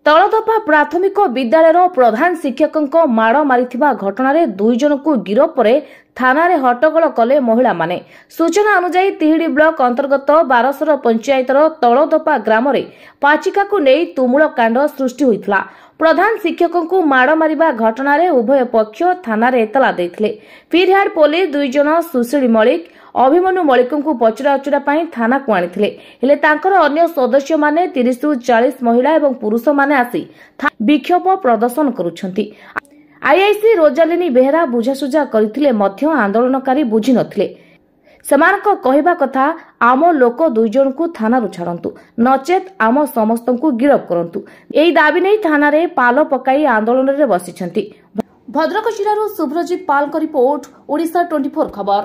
तलदफा प्राथमिक विद्यालय प्रधान शिक्षक माड़ मारिथिबा घटनारे 2 जनकु गिरफ परे थाना हट्टगोल कले महिला माने। सूचना अनुसार तिहिडी ब्लॉक अंतर्गत 12 पंचायतर तलदफा ग्राम पाचिका को नहीं तुमुल कांड सृष्टि होइथिला। प्रधान शिक्षक को माड़ मारिबा घटनारे उभय पक्ष थाना एतला देथिले। फिरहाट पुलिस 2 जन सुशील मलिक अभिमन्यु मलिक को पचरा उचरा थाना को आनिथिले। हेले तांकर अन्य सदस्य माने 30 रु 40 महिला एवं पुरुष माने आसी विक्षोभ प्रदर्शन करुछंती। आईआईसी रोजालिनी बेहरा बुझासुझा करथिले मध्य आंदोलनकारी बुझी नथिले। सेमानक कहिबा कथा आम लोक 2 जन को थाना छाड़तु नचेत आम समस्त को गिरफ करंतु। एही दाबी नहीं थाना रे पाल पकाई आंदोलन रे बसिछंती। भद्रक जिल्लारू सुब्रजित पाल रिपोर्ट, ओडिशा 24 खबर।